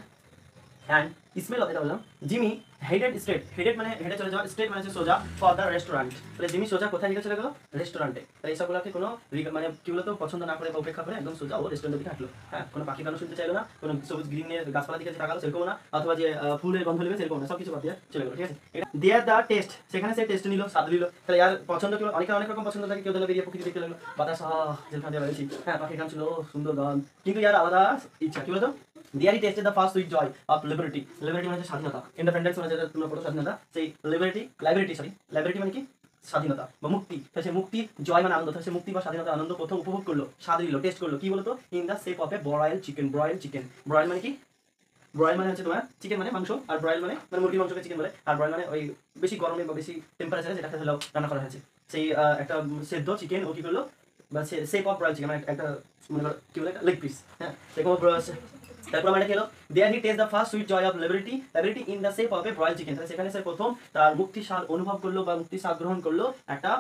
অ্যান্ড স্মেল অফ, এটা বললাম। জিমি হেডেড স্ট্রেট, হেডেড মানে হেডে চলে যাওয়া, স্ট্রেট মানে হচ্ছে সোজা, ফর দ্য রেস্টুরেন্ট, তাহলে জিমি সোজা কোথায় দিকে চলে গেলো? রেস্টুরেন্টে। তাহলে এইসবগুলোকে কোনো মানে কি বলতো পছন্দ না করে বা উপেক্ষা করে একদম সোজা ও রেস্টুরেন্টের দিকে হাঁটলো, হ্যাঁ, কোনো পাখি গান শুনতে চাইলো না, কোনো সবুজ গ্রিনের গাছপালা দিকে তাকালো সেরকম না, অথবা যে ফুলের গন্ধ নেবে সেরকম না, সব কিছু বাদ দিয়ে চলে গেলো, ঠিক আছে। এটা দেয়ার দ্য টেস্ট, সেখানে সে টেস্ট নিল, স্বাদ নিল। তাহলে ইয়ার পছন্দ কেউ অনেক রকম পছন্দ থাকে, কেউ তাহলে বেরিয়ে প্রকৃতি দেখতে লাগলো, বাতাস যেখানে দিয়ে রয়েছি, হ্যাঁ, পাখির গান ছিল, সুন্দর গান, কিন্তু ইয়ার আলাদা ইচ্ছা, কি বলতো? There he tasted the first sweet joy of liberty. Liberty মানে হচ্ছে স্বাধীনতা, ইন্ডিপেন্ডেন্স মানে যেটা তোমরা পড়ো স্বাধীনতা, সেই লিবার্টি মানে কি? স্বাধীনতা বা মুক্তি। তাহলে সেই মুক্তি, জয় মানে আনন্দ, তাহলে সেই মুক্তি বা স্বাধীনতার আনন্দ প্রথম উপভোগ করলো, স্বাদ নিল, টেস্ট করলো, কি বলতো? In the shape of a broil chicken. Broil মানে কি? ব্রয়েল মানে হচ্ছে তোমার চিকেন মানে মাংস, আর ব্রয়েল মানে মুরগির মাংসকে চিকেন বলে, আর ব্রয়েল মানে ওই বেশি গরমে বা বেশি টেম্পারেচারে যেটাকে হলো রান্না করা হয়েছে, সেই একটা সেদ্ধ চিকেন ও কি করলো? বা শেপ অফ ব্রয়েল চিকেন মানে একটা মনে করো কি বলে লেগ পিস, হ্যাঁ, সেরকম। তারপর আমরা খেলো there he taste the first sweet joy of liberty in the shape of a broil chicken, তাহলে সেখানে সে প্রথম তার মুক্তির স্বাদ অনুভব করলো বা মুক্তির স্বাদ গ্রহণ করলো একটা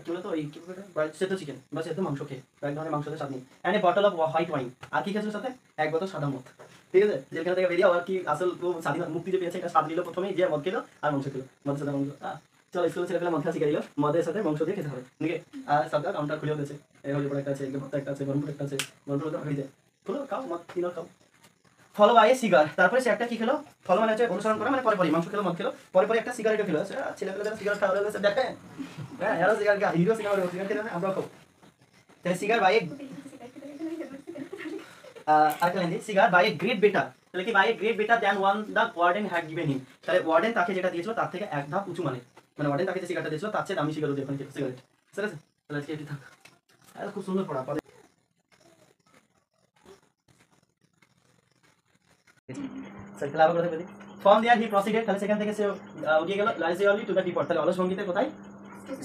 কি বলতো ওই কি বলে সেদ্ধ চিকেন বা সেদ্ধ মাংস খেয়ে, এক ধরনের মাংসের স্বাদ নিই। And a bottle of white wine, আর কি খেয়েছিল সাথে? এক বোতল সাদা মদ, ঠিক আছে। যেখান থেকে বেরিয়ে আর কি আসল স্বাধীনতা মুক্তি যে পেয়েছে এটা স্বাদ নিল প্রথমেই, যে মদ খেলো আর মাংস খেলো, মদের সাথে মাংস। চলো স্কুলে ছেলেপেলে মদ খাওয়া শিখে দিল, মদের সাথে মাংস দিয়ে খেতে হবে, ঠিক আছে। আর সবটা কাউন্টার খুলেও গেছে, এই হলিপুর একটা আছে, একটা আছে, বরমপুর একটা আছে, বরমপুর তো হয়ে যায়, খুলো খাও মদ কিনো খাও। ফলো বাই এ সিগার, তারপরে সে একটা কি খেলো? ফলো মানে হচ্ছে অনুসরণ করা, মানে পরে মাংস খেলো, মদ খেলো, পরে একটা সিগারেটও খেলো। ছেলেপেলে যারা সিগারেট খাওয়া হয়েছে দেখে, হ্যাঁ, এরা সিগারেট হিরো সিগারেট খেলে আমরা খাও। তাহলে cigar by cigar by a great better, তাহলে কি by a great better than one the warden had given him, তাহলে ওয়ার্ডেন তাকে যেটা দিয়েছিল তার থেকে এক ধাপ উঁচু, মানে ওয়ার্ডেন তাকে যে সিগারেটটা দিয়েছিল তার চেয়ে দামি সিগারেট দিয়ে সিগারেট, ঠিক আছে। তাহলে আজকে এটি থাক, খুব সুন্দর পড়া। ফ্রম দেয়ার হি প্রসিডেড, তাহলে সেখান থেকে সে উঠিয়ে গেল লাইজিয়ারলি টু দ্য ডিপোর্ট, তাহলে অলস ভঙ্গিতে কোথায়?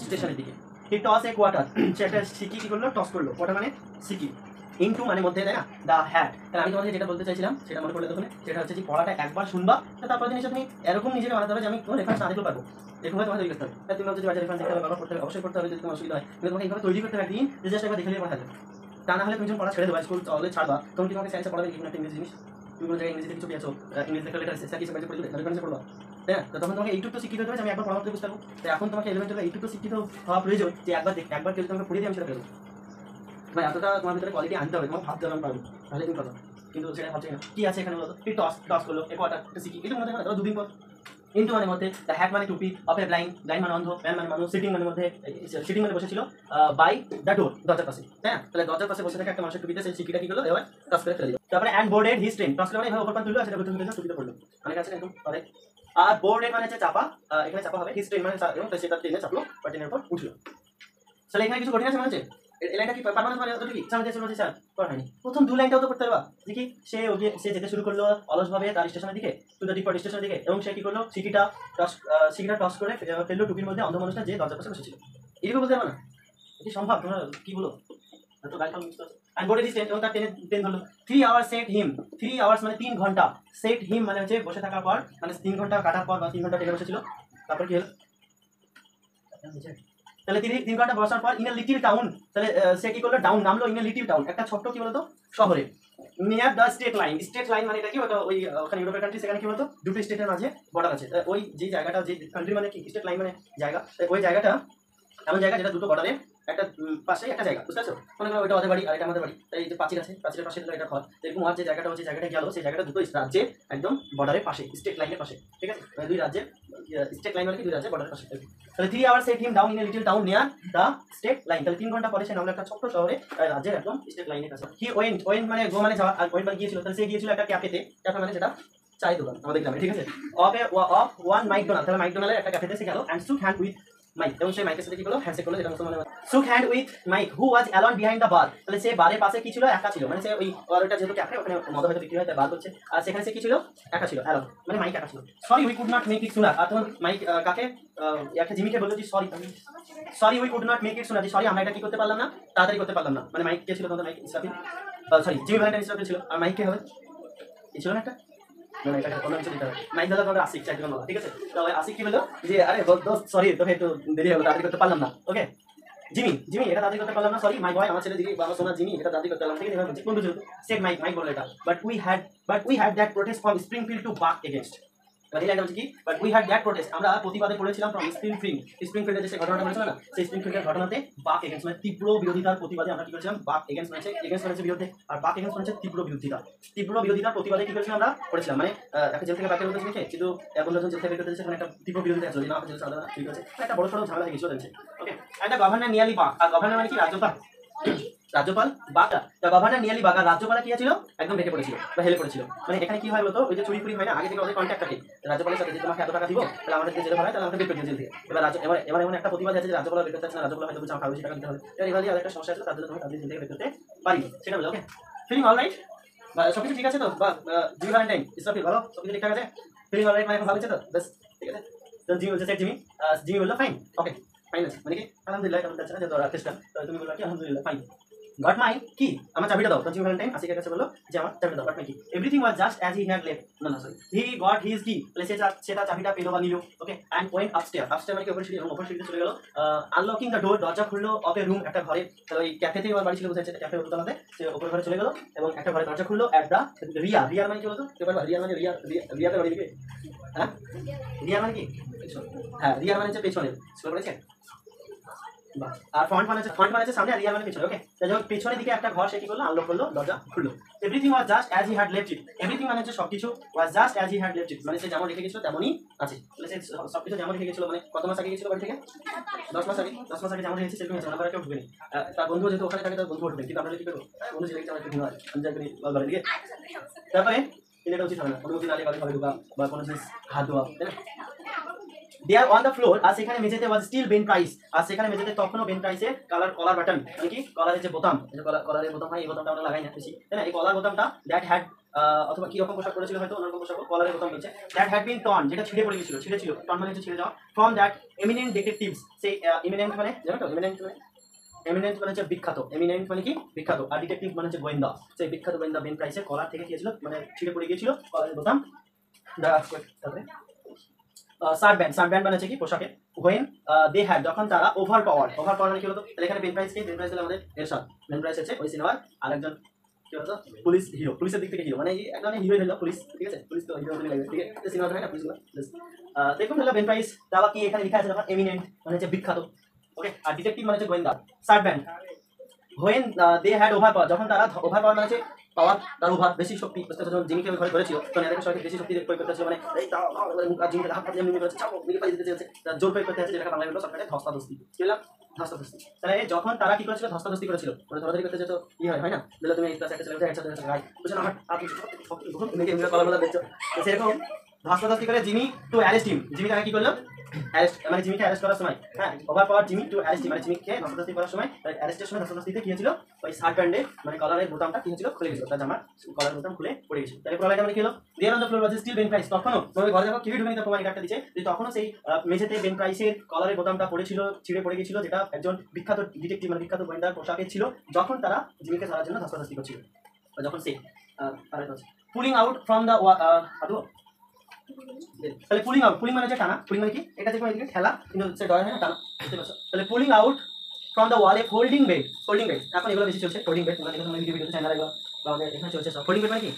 স্টেশনের দিকে। হি টস এ কোয়ার্টার, সে একটা সিকি কি করলো? টস করলো। কোয়ার্টার মানে সিকি, ইনটু মানে মধ্যে, তাই না? The hat. তাহলে আমি তোমাকে যেটা বলতে চাইছিলাম সেটা মনে করলে তখন, সেটা হচ্ছে যে পড়াটা একবার শুনবা, তারপর জিনিসটা তুমি এরকম নিজেকে বানাতে হবে যে আমি কোনো রেফারেন্স না দেখতে পারবো, এরকম তোমাকে তৈরি করতে হবে। তুমি যদি বাজার রেফারেন্স দেখতে হবে, বাবা পড়তে হবে, অবশ্যই পড়তে হবে, যদি তোমার অসুবিধা হয়, কিন্তু তোমাকে এইভাবে তৈরি করতে হবে একদিন, যে জাস্ট একবার দেখে নিয়ে পড়া যাবে। তা না হলে তুমি যখন পড়া ছেড়ে দেবে, স্কুল তাহলে ছাড়বা, তখন কি তোমাকে সায়েন্সে পড়াবে কি কোনো একটা ইংরেজি জিনিস? তুমি কোনো জায়গায় ইংরেজিতে কিছু পেয়েছো, ইংরেজি দেখলে লেটার সেটা কিছু বাইরে পড়ে দেবে, রেফারেন্সে পড়বা, তাই না? তো তখন তোমাকে এইটুকু তো শিক্ষিত হতে হবে, আমি একবার পড়াতে বুঝতে পারবো। তো এখন তোমাকে এলিমেন্টারি এইটুকু শিক্ষিত হওয়া প্রয়োজন যে একবার কেউ তোমাকে পড়িয়ে দিয়ে আমি সেটা পেরবো। ভাই এতটা তোমার ভিতরে কোয়ালিটি আনতে হবে, তোমার ভাবতে হবে আমি পারবো, তাহলে তুমি কথা। কিন্তু সেটা হচ্ছে না। কি আছে এখানে বলতো? টস টস করলো, এ কোয়ার্টার, একটা সিকি, এটার মধ্যে হয়। দুদিন পর ইন্টু মানে মধ্যে, দ্য হ্যাট মানে টুপি, অফ এ ব্লাইন্ড, ব্লাইন্ড মানে অন্ধ, ম্যান মানে মানুষ, সিটিং মানে মধ্যে, সিটিং মানে বসেছিল বাই দ্য ডোর, দরজার পাশে, তাই না? তাহলে দরজার পাশে বসে থাকে একটা মানুষের টুপিতে, সেই সিকিটা কি করলো এবার টস করে ফেলে দিল। তারপরে and boarded his train, toss করে মানে এভাবে ওপর পান তুললো, আর সেটা ঘুরতে ঘুরতে টুপিতে পড়লো, অনেক আছে এরকম করে। আর বোর্ডেড মানে হচ্ছে চাপা, এখানে চাপা হবে, হিজ ট্রেন মানে এবং সেটা ট্রেনে চাপলো বা ট্রেনের উপর উঠলো। তাহলে এখানে কিছু কঠিন আছে মনে হচ্ছে? এই লাইনটা কি পার্মানেন্ট মানে অতটুকু সামনে দিয়ে শুরু হচ্ছে স্যার করা হয়নি। প্রথম দু লাইনটাও তো করতে পারবা যে কি সে যেতে শুরু করলো অলসভাবে তার স্টেশনের দিকে, টু দ্য ডিপোর্ট স্টেশনের দিকে, এবং সে কি করলো সিকিটা টস করে ফেললো টুপির মধ্যে অন্ধ মানুষটা যে দরজার পাশে বসেছিল। এটুকু বলতে পারবা না? কি সম্ভব? তোমরা কি বলো? তো গাইড মিক্স আছে। এন্ড বোর্ডেড হিজ ট্রেন, এবং তার ট্রেন ধরলো। 3 আওয়ার্স সেট হিম, 3 আওয়ার্স মানে 3 ঘন্টা, সেট হিম মানে হচ্ছে বসে থাকার পর, মানে 3 ঘন্টা কাটার পর বা 3 ঘন্টা ট্রেনে বসেছিল। তারপর কি হলো? তাহলে 3 ঘন্টা বসার পর ইন এ লিটল টাউন, তাহলে সে কি করলো? ডাউন নামলো ইন এ লিটল টাউন, একটা ছোট্ট কি বলতো শহরে, near the state line. State line মানে এটা কি? ওটা ওই ওখানে ইউরোপের কান্ট্রি, সেখানে কি বলতো দুটো স্টেটের মাঝে বর্ডার আছে। ওই যে জায়গাটা, যে কান্ট্রি মানে কি স্টেট লাইন মানে জায়গা, ওই জায়গাটা এমন জায়গা যেটা দুটো বর্ডারে একটা পাশে একটা জায়গা, বুঝতে পারছো? মনে করো ওইটা ওদের বাড়ি আর এটা আমাদের বাড়ি, তাই এই যে পাঁচিল আছে, পাঁচিলের পাশে এটা ঘর, এরকম আর যে জায়গাটা হচ্ছে, জায়গাটা গেল, সেই জায়গাটা দুটো রাজ্যে একদম বর্ডারের পাশে, স্টেট লাইনের পাশে, ঠিক আছে? মানে দুই রাজ্যের স্টেট লাইন মানে কি দুই রাজ্যের বর্ডারের পাশে। তাহলে 3 hours set him down in a little town near the state line, তাহলে 3 ঘন্টা পরে সে নামলো একটা ছোট্ট শহরে, রাজ্যের একদম স্টেট লাইনের কাছে। হি ওয়েন্ট মানে গো মানে যাওয়া, আর ওয়েন্ট মানে গিয়েছিল, তাহলে সে গিয়েছিল একটা ক্যাফেতে, ক্যাফে মানে যেটা চাই দোকান আমাদের গ্রামে, ঠিক আছে? অফ ওয়ান মাইকডোনাল্ড, তাহলে মাইকডোনাল্ডের একটা ক্যাফেতে সে গেল, অ্যান্ড শুক হ্যান্ড উইথ মাইক, এবং সেই মাইকের সাথে কি করলো? হ্যান্ডশেক করলো, যেটা মুসলমানের shook hand with Mike who was alone behind the bar, তাহলে সে বারের পাশে কি ছিল? একা ছিল, মানে সে ওই ওটা যেহেতু ক্যাফে, ওখানে মদ হয়তো বিক্রি হয়, তাই বার করছে, আর সেখানে সে কি ছিল? একা ছিল, অ্যালন মানে মাইক একা ছিল। Sorry we could not make it sooner, আর তখন মাইক কাকে একটা জিমিকে বললো যে sorry we could not make it sooner, যে সরি আমরা এটা কি করতে পারলাম না, তাড়াতাড়ি করতে পারলাম না। মানে মাইক কে ছিল তখন? Mike Israfil, sorry Jimmy Valentine Israfil ছিল, আর মাইক কে হবে? কি ছিল না একটা মাইক দাদা তোমাদের আসিক চাই বলা, ঠিক আছে? তাহলে আসিক কি বললো যে আরে সরি তোকে একটু দেরি হলো, তাড়াতাড়ি করতে পারলাম না। ওকে জিমি এটা তাড়াতাড়ি করতে পারলাম না, সরি মাই বয়, আমার ছেলে জিমি, বাবা সোনা জিমি, এটা তাড়াতাড়ি করতে পারলাম, ঠিক আছে? কোন বুঝলো? সেট মাইক বললো এটা, but we had that protest from Springfield to back against, মানে লাইনটা হচ্ছে কি? But we had that protest, আমরা প্রতিবাদে পড়েছিলাম ফ্রম স্প্রিংফিল্ডে যে ঘটনাটা বলেছিল না, সেই স্প্রিংফিল্ডের ঘটনাতে বাক এগেইনস্ট মানে তীব্র বিরোধিতার প্রতিবাদে আমরা কি করেছিলাম? বাক এগেইনস্ট মানে এগেইনস্ট মানে বিরুদ্ধে, আর বাক এগেইনস্ট মানে তীব্র বিরোধিতার প্রতিবাদে কি করেছিলাম? আমরা করেছিলাম, মানে একটা জেল থেকে বাকি বলতে লিখে কিন্তু এখন যখন জেল থেকে বের করতে দিয়েছে, মানে একটা তীব্র বিরোধিতা আছে, না জেল সাধারণ ঠিক আছে, একটা বড় সড়ো ঝামেলা গেছিল দেখছে। ওকে, একটা গভর্নর নিয়ালি বাক, আর গভর্নর মানে কি? রাজ্যপাল বাঘা, গভর্নর নিয়ালি বাঘা, রাজ্যপাল কি ছিল? একদম ঢেকে পড়েছিল বা হেলে পড়েছিল। মানে এখানে কি হয় বলতো, ওই যে চুরি ফুরি হয় না, আগে থেকে ওদের কন্ট্যাক্ট থাকে রাজ্যপালের সাথে, যে তোমাকে এত টাকা দিব, তাহলে আমাদের জেলে ভরায়, তাহলে আমাকে বের করে জেল থেকে। এবার এমন একটা প্রতিবাদ আছে যে রাজ্যপাল বের করতে চাচ্ছে না, রাজ্যপাল হয়তো বলছে আমার বেশি টাকা দিতে হবে, এভাবে আরেকটা সমস্যা আছে, তার জন্য তুমি তাদের জেল থেকে বের করতে পারি, সেটা বলো। ওকে, ফিলিং অল রাইট? সবকিছু ঠিক আছে তো? বা জিমি ভ্যালেন্টাইন ইসরাফিল ভালো, সবকিছু ঠিকঠাক আছে? ফিলিং অল রাইট মানে এখন ভালো আছে তো? বেশ ঠিক আছে। তো জিমি বলছে, জিমি বললো ফাইন, ওকে ফাইন আছে, মানে কি আলহামদুলিল্লাহ, কেমন যাচ্ছে না যে তোরা খ্রিস্টান, তুমি বললো কি আলহামদুলিল্লাহ ফাইন। গট মাই কি? আমার চাবিটা দাও। তো জিমি ভ্যালেন্টাইন আসিকের কাছে বললো যে আমার চাবিটা দাও, গট মাই কি। Everything was just as he had left, না সরি, হি গট হিজ কি, তাহলে সে তার চাবিটা পেলো বা নিল। ওকে, অ্যান্ড ওয়েন্ট আপস্টেয়ার মানে কি উপরে সিঁড়ি, এবং উপরে সিঁড়িতে চলে গেল, আনলকিং দ্য ডোর, দরজা খুললো, অফ এ রুম একটা ঘরে, তাহলে ওই ক্যাফেতে আমার বাড়ি ছিল বোঝাচ্ছে, ক্যাফে দোতলাতে, সে উপরে ঘরে চলে গেল এবং একটা ঘরে দরজা খুললো, অ্যাট দ্য রিয়ার মানে কি বলতো? রিয়ার মানে রিয়াতে বাড়ি দিকে, হ্যাঁ রিয়ার মানে কি? হ্যাঁ রিয়ার মানে হচ্ছে পেছনে, স্কুল পড়েছে। আর ফ্রন্ট মানে হচ্ছে সামনে, আর রিয়ার মানে পিছনে। ওকে, তাই যখন পিছনের দিকে একটা ঘর, সে কি করলো? আনলক করলো, দরজা খুললো। Everything was just as he had left it, everything মানে হচ্ছে সবকিছু, was just as he had left ইট মানে সে যেমন রেখে গেছিল তেমনই আছে, তাহলে সে সবকিছু যেমন রেখে গেছিল, মানে কত মাস আগে গেছিল বাড়ি থেকে? 10 মাস আগে যেমন রেখেছে সেরকম হয়েছে, আমরা কেউ ঢুকেনি। তার বন্ধু যেহেতু ওখানে থাকে, তার বন্ধু উঠবে, কিন্তু আমরা কি করবো? বন্ধু যে আমার একটু ভিন্ন হয়, আমি যাই বলবার দিকে। তারপরে এটা উচিত হবে না, অনুমতি না নিয়ে ঘরে ঢোকা বা কোনো জিনিস হাত দেওয়া, তাই না? দেয়ার অন দ্য ফ্লোর, আর সেখানে মেঝেতে ওয়াজ স্টিল বেন প্রাইস, আর সেখানে মেঝেতে তখনও বেন প্রাইসে কলার বাটন, মানে কি কলারের যে বোতাম, কলারের বোতাম হয়, এই বোতামটা আমরা লাগাই না বেশি, তাই না? এই কলার বোতামটা দ্যাট হ্যাড, অথবা কি রকম পোশাক করেছিল, হয়তো অন্যরকম পোশাক, কলারের বোতাম বলছে, দ্যাট হ্যাড বিন টর্ন, যেটা ছিঁড়ে পড়ে গেছিল, ছিঁড়ে টর্ন মানে হচ্ছে ছিঁড়ে যাওয়া, ফ্রম দ্যাট এমিনেন্ট ডিটেকটিভস, সেই এমিনেন্ট মানে জানো তো, এমিনেন্ট মানে হচ্ছে বিখ্যাত, এমিনেন্ট মানে কি বিখ্যাত, আর ডিটেকটিভ মানে হচ্ছে গোয়েন্দা, সেই বিখ্যাত গোয়েন্দা বেন প্রাইসের কলার থেকে গিয়েছিল, মানে ছিঁড়ে পড়ে গিয়েছিল কলারের বোতাম। তারপরে সানব্যান্ড মানে হচ্ছে কি পোশাকে, হোয়েন দে হ্যাড, যখন তারা ওভার পাওয়ার মানে কি হলো? তাহলে এখানে বেন প্রাইস হলো আমাদের এরশাদ, বেন প্রাইস হচ্ছে ওই সিনেমার আরেকজন কি হতো? পুলিশ হিরো, পুলিশের দিক থেকে হিরো, মানে এই একদম হিরো হলো পুলিশ, ঠিক আছে? পুলিশ তো হিরো বলে লাগবে, ঠিক আছে? সিনেমা হয় না পুলিশ, দেখুন হলো বেন প্রাইস, তারা কি এখানে লেখা আছে, যখন এমিনেন্ট মানে হচ্ছে বিখ্যাত, ওকে, আর ডিটেকটিভ মানে হচ্ছে গোয়েন্দা, সানব্যান্ড when they had over power, যখন তারা ওভার পাওয়ার মানে হচ্ছে পাওয়ার, তার ওভার বেশি শক্তি, যখন জিমিকে ঘরে ধরেছিল তখন এদের সবাইকে বেশি শক্তি প্রয়োগ করতে হচ্ছে, মানে এই তাও জিমিকে হাত পাতে এমনি করেছে, চাপো মিকে পালিয়ে দিতে চেয়েছে, জোর প্রয়োগ করতে হচ্ছে, যেটাকে বাংলায় বললো সবটাকে ধস্তাধস্তি। কি বললাম? ধস্তাধস্তি। তাহলে যখন তারা কি করেছিল, ধস্তাধস্তি করেছিল, মানে ধরাধরি করতে যেত, কি হয় না, দিলে তুমি এই ক্লাসে একটা ছেলে একসাথে গাই বুঝছো না, আমার আপনি কলা বলা দেখছো, তো সেরকম ধস্তাধস্তি করে জিমি টু অ্যারেস্ট হিম, জিমিকে আগে কি করলো, অ্যারেস্ট, মানে জিমিকে অ্যারেস্ট করার সময়, হ্যাঁ, ওভার পাওয়ার জিমি টু অ্যারেস্ট, মানে জিমিকে ধস্তাধস্তি করার সময়, অ্যারেস্টের সময় ধস্তাধস্তিতে কি হয়েছিল, ওই শার্ট প্যান্টে মানে কলারের বোতামটা কি হয়েছিল, খুলে গেছিল, তার জামার কলারের বোতাম খুলে পড়ে গেছিল। তাহলে প্রলয়টা মানে কি হলো, there on the floor was still Ben Price, তখনও মানে ঘরে যখন কিউট ঢুকে প্রমাণ কাটতে দিচ্ছে, যে তখনও সেই মেঝেতে বেন প্রাইসের কলারের বোতামটা পড়েছিল, ছিঁড়ে পড়ে গেছিল, যেটা একজন বিখ্যাত ডিটেকটিভ মানে বিখ্যাত গোয়েন্দার পোশাকে ছিল, যখন তারা জিমিকে ধরার জন্য ধস্তাধস্তি করছিল, যখন সে পুলিং আউট ফ্রম দ্য তাহলে পুলিং আউট, পুলিং মানে হচ্ছে টানা, পুলিং মানে কি, এটা থেকে এদিকে ঠেলা, কিন্তু সে ডয় হয় না, টানা, বুঝতে পারছো? তাহলে pulling out from the wall a folding bed, folding bed এখন এগুলো বেশি চলছে, ফোল্ডিং বেড, তোমরা দেখো ভিডিওতে চ্যানেল এগুলো বা আমাদের এখানে চলছে সব, ফোল্ডিং বেড মানে কি,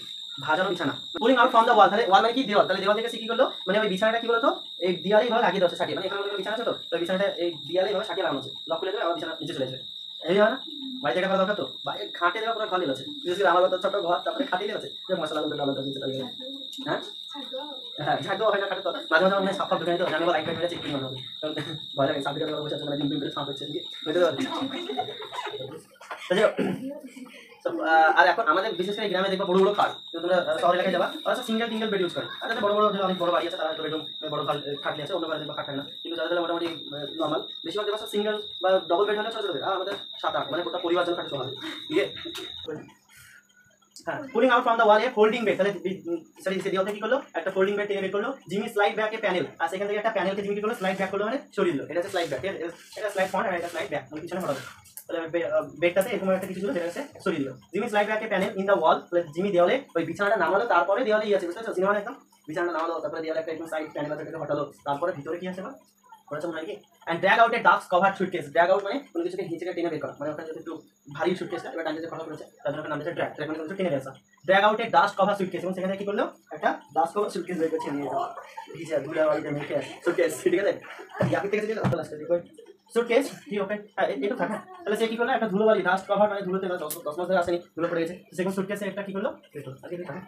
ভাজানো বিছানা। পুলিং আউট ফ্রম দ্য ওয়াল, তাহলে ওয়াল মানে কি, দেওয়াল, তাহলে দেওয়াল থেকে সে কি করলো, মানে ওই বিছানাটা কি বলতো, এই দেওয়ালে এইভাবে লাগিয়ে দেওয়া সাটিয়ে, মানে এখানে বিছানা আছে তো বিছানাটা এই দেওয়ালে এইভাবে সাটিয়ে লাগানো হচ্ছে, লক খুলে দেবে আমার বিছানা নিচে চলে যাবে, এই হয় না, বাড়ি জায়গা করা দরকার তো, বাইরে খাটে দেওয়া পুরো খালি আছে, বিশেষ করে আমার কথা ছোট ঘর, তারপরে খাটিয়ে আছে, মশলা গুলো আলাদা নিচে চলে যাবে, হ্যাঁ হ্যাঁ, ঝাঁক দেওয়া হয় না, কাটে তো মাঝে মাঝে মনে সাফ ঢুকে তো জানি লাইট ফাইট চেক করতে হবে, ভয় লাগে সাপ দিকে বসে আছে, মানে ডিম সাপ হচ্ছে বুঝতে পারছি। আর এখন আমাদের বিশেষ করে গ্রামে দেখবা বড় বড় খাট, তোমরা শহর এলাকায় যাবা ওরা সব সিঙ্গেল টিঙ্গেল বেড ইউজ করে, আর যাদের বড় বড় অনেক বড় বাড়ি আছে তারা বেডরুম বড় খাটলি আছে, অন্য ঘরে দেখবা খাট থাকে না, কিন্তু যাদের মোটামুটি নর্মাল বেশিরভাগ দেখবা সব সিঙ্গেল বা ডবল বেড হলে ছোট ছোট বেড, আর আমাদের 7-8 মানে গোটা পরিবার জন্য খাটে চলে, ঠিক আছে। হ্যাঁ, pulling out from the wall a folding bed, তাহলে সরি সে দেওয়াল থেকে কি করলো, একটা ফোল্ডিং বেড টেনে বের করলো, জিমি স্লাইড ব্যাক এ প্যানেল, আর সেখান থেকে একটা প্যানেলকে জিমি কি করলো, স্লাইড ব্যাক করলো, মানে সরিয়ে দিল, এটা হচ্ছে স্লাইড ব্যাক, এটা স্লাইড ফ্রন্ট আর এটা স্লাইড ব্যাক, মানে পিছনে হলো, তাহলে বেডটাতে এরকম একটা কিছু ছিল, যেটা হচ্ছে সরিয়ে দিল। Jimmy slide back A panel in the wall, Jimmy দেওয়ালে ওই বিছানাটা নামালো, তারপরে দেওয়ালে ইয়ে আছে, বুঝতে পারছো, সিনেমা একদম বিছানাটা নামালো, তারপরে দেওয়ালে একটা একদম সাইড প্যানেল আছে থেকে হটালো, তারপরে ভিতরে কি আছে বা বলেছে মনে হয় কি, and drag out A dusk cover suitcase, drag out মানে কোনো কিছুকে হিচকে টেনে বের করা, মানে ওখানে যদি একটু ভারী সুটকেসটা এবার ডান্ডে যে খড়া করেছে তার জন্য নাম দিয়েছে ড্র্যাগ, ড্র্যাগ মানে কিছু টেনে বের আসা, ড্র্যাগ আউট এ ডাস্ট কভার সুটকেস, এবং সেখানে কি করলো, একটা ডাস্ট কভার সুটকেস বের করছে নিয়ে যাওয়া, ভিজে ধুলা বাড়িতে মেখে সুটকেস, ঠিক আছে, ইয়াকি থেকে যেটা লাস্টে দেখো সুটকেস কি ওপেন, হ্যাঁ একটু থাকে, তাহলে সে কি করলো, একটা ধুলোবালি ডাস্ট কভার মানে ধুলোতে 10 মাস ধরে আসেনি, ধুলো পড়ে গেছে, সেখানে সুটকেসে একটা কি করলো, পেট্রোল আজকে থাকে।